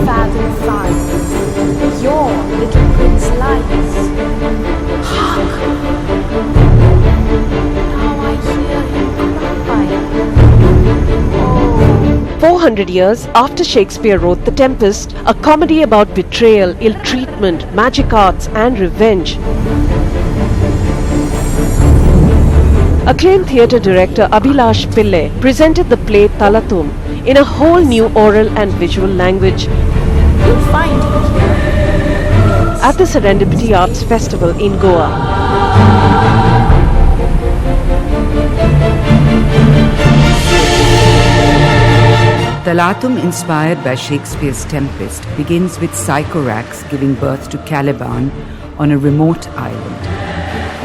unfathomed fires, your little prince lies. Hark! Now I hear him cry. Oh. 400 years after Shakespeare wrote The Tempest, a comedy about betrayal, ill-treatment, magic arts and revenge, acclaimed theatre director Abhilash Pillai presented the play Talatum in a whole new oral and visual language You'll find it here at the Serendipity Arts Festival in Goa. Talatum, inspired by Shakespeare's Tempest, begins with Sycorax giving birth to Caliban on a remote island.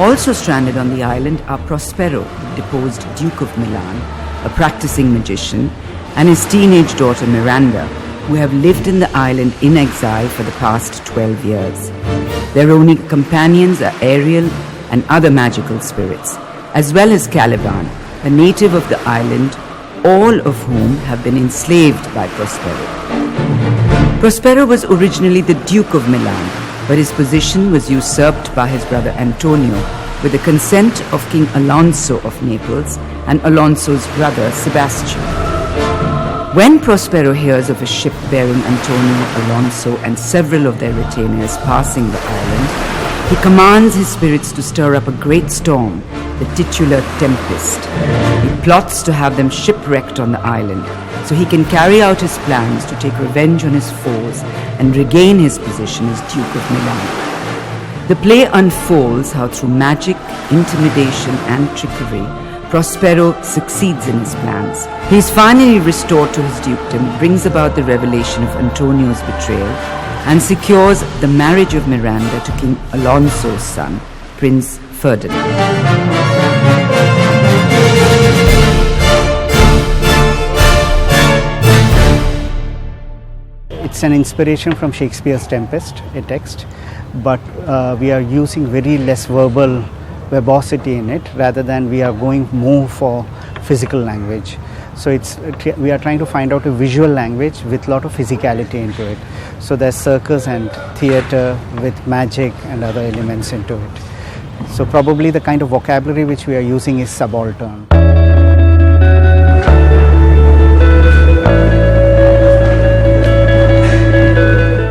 Also stranded on the island are Prospero, the deposed Duke of Milan, a practicing magician, and his teenage daughter Miranda, who have lived in the island in exile for the past 12 years. Their only companions are Ariel and other magical spirits, as well as Caliban, a native of the island, all of whom have been enslaved by Prospero. Prospero was originally the Duke of Milan, but his position was usurped by his brother Antonio with the consent of King Alonso of Naples and Alonso's brother Sebastian. When Prospero hears of a ship bearing Antonio, Alonso and several of their retainers passing the island, he commands his spirits to stir up a great storm, the titular Tempest. He plots to have them shipwrecked on the island so he can carry out his plans to take revenge on his foes and regain his position as Duke of Milan. The play unfolds how through magic, intimidation and trickery, Prospero succeeds in his plans. He is finally restored to his dukedom, brings about the revelation of Antonio's betrayal, and secures the marriage of Miranda to King Alonso's son, Prince Ferdinand. It's an inspiration from Shakespeare's Tempest, a text, but we are using very less verbosity in it, rather than we are going more for physical language. So we are trying to find out a visual language with a lot of physicality into it. So there's circus and theatre with magic and other elements into it. So probably the kind of vocabulary which we are using is subaltern.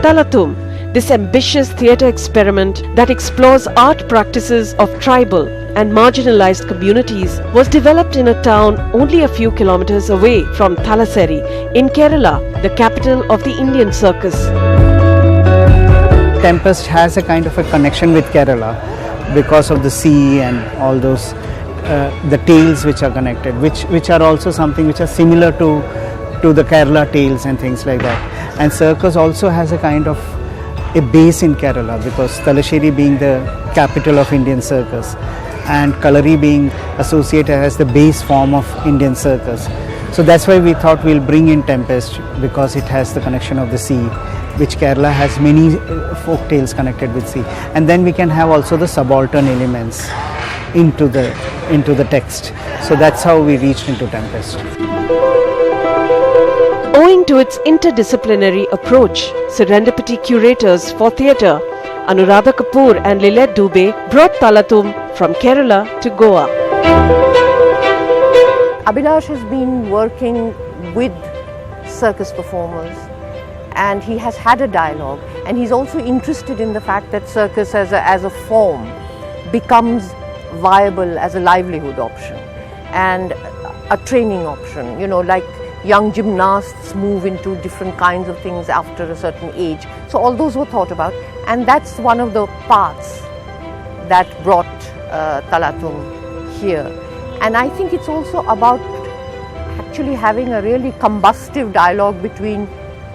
Talatum, this ambitious theatre experiment that explores art practices of tribal and marginalized communities, was developed in a town only a few kilometers away from Thalassery in Kerala, the capital of the Indian Circus. Tempest has a kind of a connection with Kerala because of the sea and all those the tales which are connected, which are also something which are similar to the Kerala tales and things like that. And circus also has a kind of a base in Kerala, because Thalassery being the capital of Indian Circus and Kalari being associated as the base form of Indian Circus. So that's why we thought we'll bring in Tempest, because it has the connection of the sea, which Kerala has many folk tales connected with sea. And then we can have also the subaltern elements into the text. So that's how we reached into Tempest. Owing to its interdisciplinary approach, Serendipity curators for theatre, Anuradha Kapoor and Lilette Dubey, brought Talatum from Kerala to Goa. Abhilash has been working with circus performers, and he has had a dialogue, and he's also interested in the fact that circus as a form becomes viable as a livelihood option and a training option, like young gymnasts move into different kinds of things after a certain age. So all those were thought about, and that's one of the paths that brought Talatum here. And I think it's also about actually having a really combustive dialogue between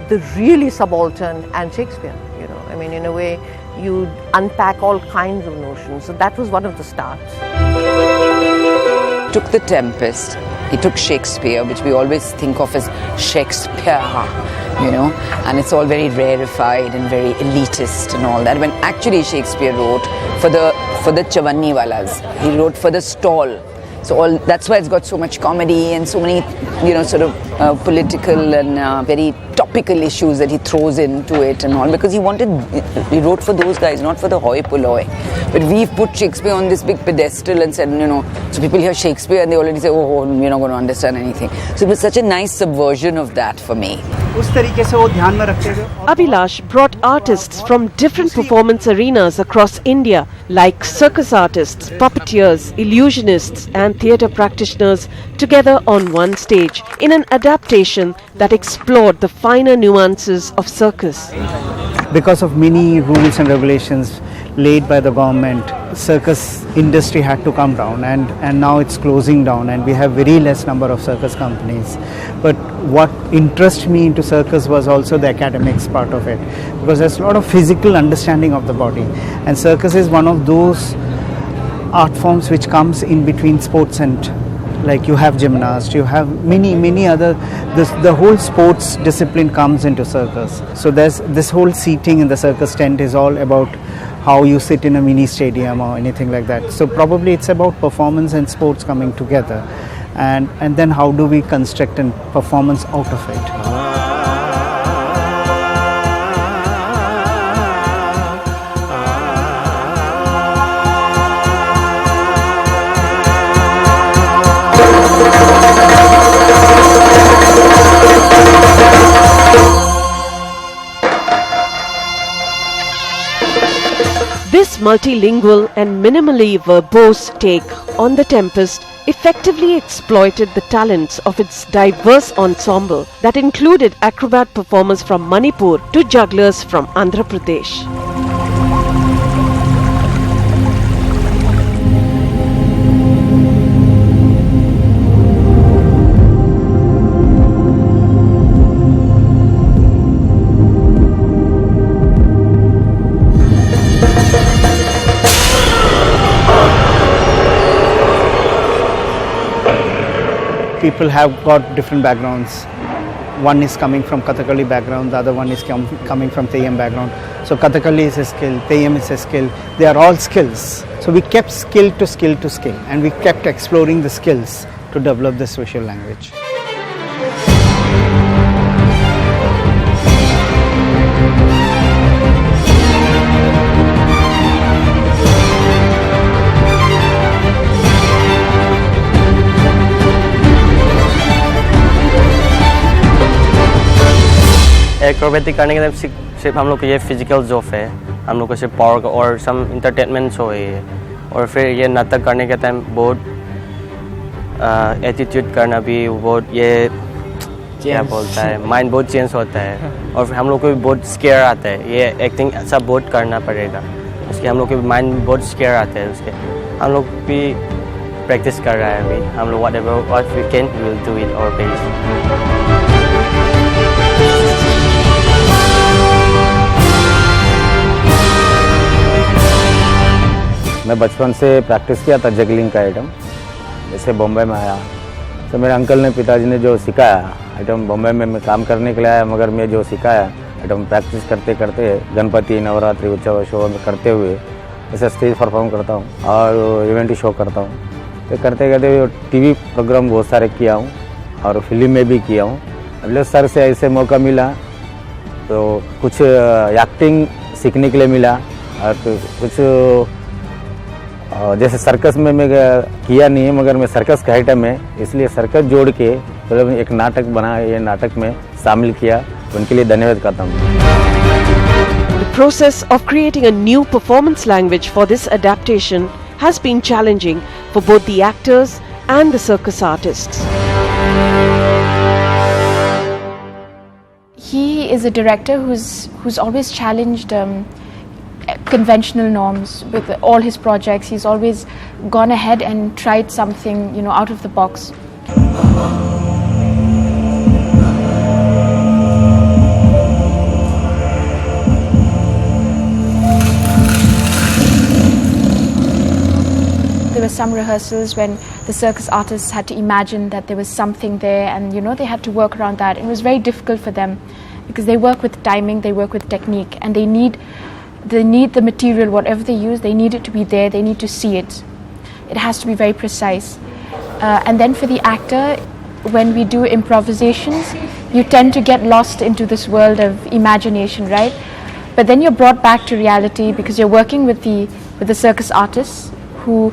the really subaltern and Shakespeare. In a way, you unpack all kinds of notions. So that was one of the starts. He took the Tempest, he took Shakespeare, which we always think of as Shakespeare, and it's all very rarefied and very elitist and all that, when actually Shakespeare wrote for the Chavanni Walas, he wrote for the stall. So that's why it's got so much comedy and so many, sort of political and very topical issues that he throws into it and all, because he wrote for those guys, not for the hoi polloi. But we've put Shakespeare on this big pedestal and said, so people hear Shakespeare and they already say, oh, we're not going to understand anything. So it was such a nice subversion of that for me. Abhilash brought artists from different performance arenas across India, like circus artists, puppeteers, illusionists and theatre practitioners together on one stage in an adaptation that explored the finer nuances of circus. Because of many rules and regulations laid by the government, circus industry had to come down, and now it's closing down and we have very less number of circus companies. But what interested me into circus was also the academics part of it, because there's a lot of physical understanding of the body, and circus is one of those art forms which comes in between sports and, like, you have gymnast, you have many other, the whole sports discipline comes into circus. So there's this whole seating in the circus tent is all about how you sit in a mini stadium or anything like that. So probably it's about performance and sports coming together, and then how do we construct a performance out of it. This multilingual and minimally verbose take on the Tempest effectively exploited the talents of its diverse ensemble that included acrobat performers from Manipur to jugglers from Andhra Pradesh. People have got different backgrounds. One is coming from kathakali background, the other one is coming from theyyam background. So kathakali is a skill, theyyam is a skill. They are all skills. So we kept skill to skill to skill, and we kept exploring the skills to develop this visual language. Acrobatic करने के लिए सिर्फ हम लोग को ये physical Geoff है, हम लोग को सिर्फ पावर और सम इंटरटेनमेंट शो है, और फिर ये नाटक करने के टाइम बहुत एटीट्यूड करना भी बहुत ये क्या बोलता है, माइंड बहुत चेंज होता है, और फिर हम लोग को भी बहुत स्केयर आता है, ये एक्टिंग सब बहुत करना पड़ेगा, उसके हम लोग को भी माइंड बहुत स्केयर आता है, उसके हम लोग भी प्रैक्टिस कर रहा है अभी, हम लोग what we can we will do it our best. मैं बचपन से प्रैक्टिस किया था जगलिंग का आइटम, जैसे बॉम्बे में आया तो मेरे अंकल ने, पिताजी ने जो सिखाया आइटम, बॉम्बे में मैं काम करने के लिए आया, मगर मैं जो सिखाया आइटम प्रैक्टिस करते करते गणपति नवरात्रि उत्सव शो में करते हुए ऐसे स्टेज परफॉर्म करता हूँ और इवेंट शो करता हूँ। तो करते करते टीवी प्रोग्राम बहुत सारे किया हूँ और फिल्म में भी किया हूँ। अभिलाष सर से ऐसे मौका मिला तो कुछ एक्टिंग सीखने के लिए मिला, और कुछ जैसे सर्कस में मैं किया नहीं है, मगर मैं सर्कस का आइटम है, इसलिए सर्कस जोड़ के मतलब एक नाटक बना, ये नाटक में शामिल किया, उनके लिए धन्यवाद करता हूँ। The process of creating a new performance language for this adaptation has been challenging for both the actors and the circus artists. He is a director who's always challenged conventional norms with all his projects. He's always gone ahead and tried something, out of the box. There were some rehearsals when the circus artists had to imagine that there was something there, and they had to work around that. It was very difficult for them because they work with timing, they work with technique, and they need the material, whatever they use, they need it to be there, they need to see it. It has to be very precise. And then for the actor, when we do improvisations, you tend to get lost into this world of imagination, right? But then you're brought back to reality because you're working with the circus artists who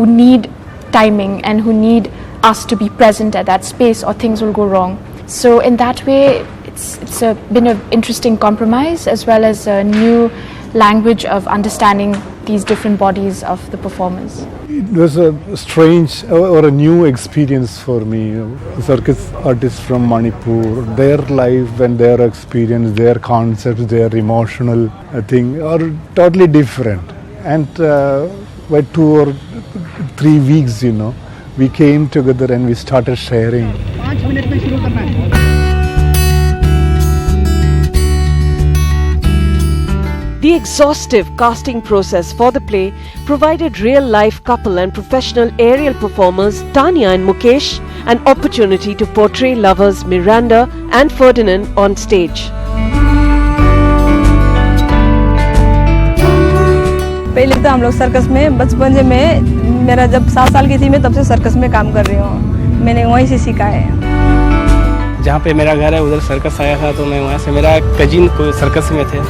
need timing and who need us to be present at that space or things will go wrong. So in that way, it's been an interesting compromise as well as a new language of understanding these different bodies of the performers. It was a strange or a new experience for me. Circus artists from Manipur, their life and their experience, their concepts, their emotional thing are totally different. And by 2 or 3 weeks, we came together and we started sharing. The exhaustive casting process for the play provided real-life couple and professional aerial performers Tanya and Mukesh an opportunity to portray lovers Miranda and Ferdinand on stage. पहले तो हम लोग circus में बचपन से मैं मेरा जब 7 साल की थी मैं तब से सर्कस में काम कर रही हूँ. मैंने वहीं से सीखा है. जहाँ पे मेरा घर है उधर सर्कस आया था तो मैं वहाँ से मेरा कजिन को सर्कस में थे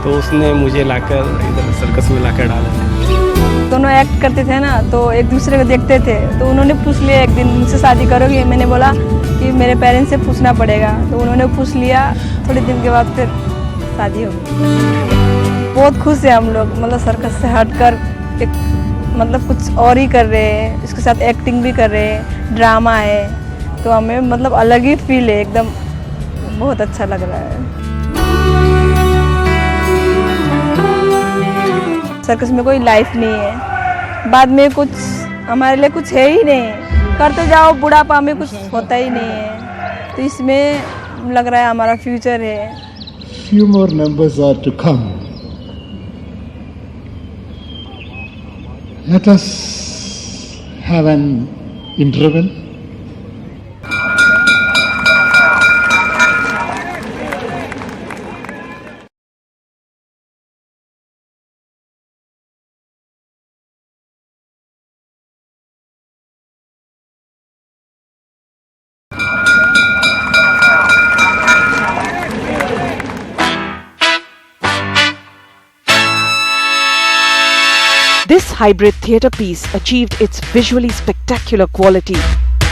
तो उसने मुझे लाकर इधर सर्कस में लाकर डाला. दोनों एक्ट करते थे ना तो एक दूसरे को देखते थे तो उन्होंने पूछ लिया एक दिन मुझसे शादी करोगे. मैंने बोला कि मेरे पेरेंट्स से पूछना पड़ेगा तो उन्होंने पूछ लिया. थोड़े दिन के बाद फिर शादी हो गई. बहुत खुश है हम लोग मतलब सर्कस से हटकर एक मतलब कुछ और ही कर रहे हैं. इसके साथ एक्टिंग भी कर रहे हैं. ड्रामा है तो हमें मतलब अलग ही फील है. एकदम बहुत अच्छा लग रहा है. सर्कस में कोई लाइफ नहीं है. बाद में कुछ हमारे लिए कुछ है ही नहीं. करते जाओ बुढ़ापा में कुछ होता ही नहीं है. तो इसमें लग रहा है हमारा फ्यूचर है. Few more numbers are to come. Let us have an interval. This hybrid theatre piece achieved its visually spectacular quality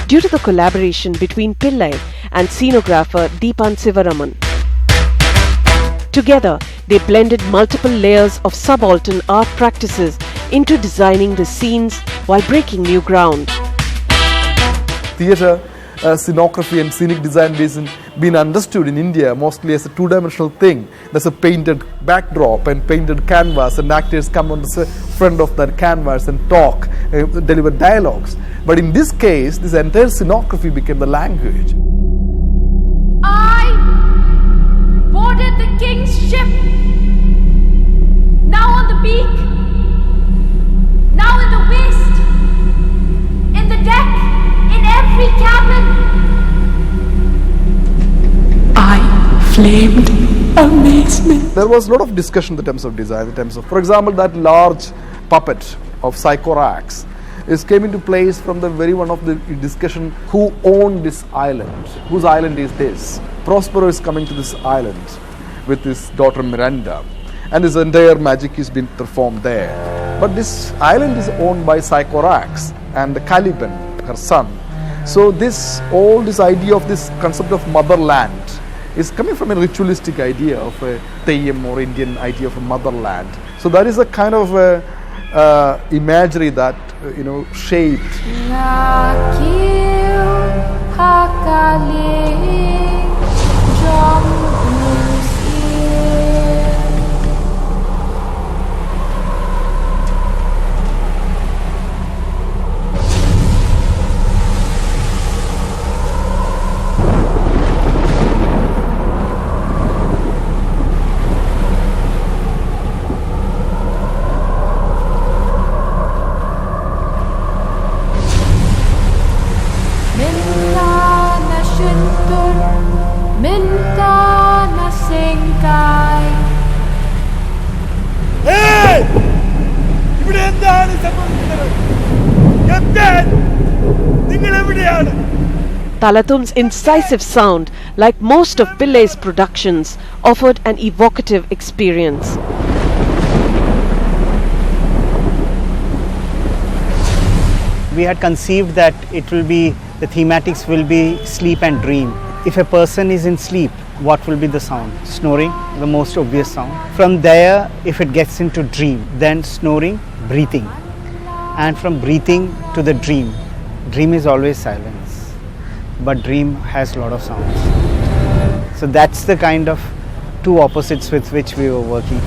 due to the collaboration between Pillai and scenographer Deepan Sivaraman. Together, they blended multiple layers of subaltern art practices into designing the scenes while breaking new ground. Theatre, scenography and scenic design been understood in India mostly as a two-dimensional thing. There's a painted backdrop and painted canvas and actors come on the front of that canvas and talk, deliver dialogues. But in this case, this entire scenography became the language. I boarded the king's ship, now on the beak, now in the waist, in the deck, in every cabin. I flamed amazement. There was a lot of discussion in terms of design, in terms of, for example, that large puppet of Sycorax came into place from the very one of the discussion who owned this island, whose island is this. Prospero is coming to this island with his daughter Miranda and his entire magic is being performed there. But this island is owned by Sycorax and the Caliban, her son. So this idea of this concept of motherland is coming from a ritualistic idea of a theyyam or Indian idea of a motherland. So that is a kind of imagery that shaped. Hey! Talatum's incisive sound, like most of Pillai's productions, offered an evocative experience. We had conceived that the thematics will be sleep and dream. If a person is in sleep, what will be the sound? Snoring, the most obvious sound. From there, if it gets into dream, then snoring, breathing. And from breathing to the dream. Dream is always silence, but dream has a lot of sounds. So that's the kind of two opposites with which we were working.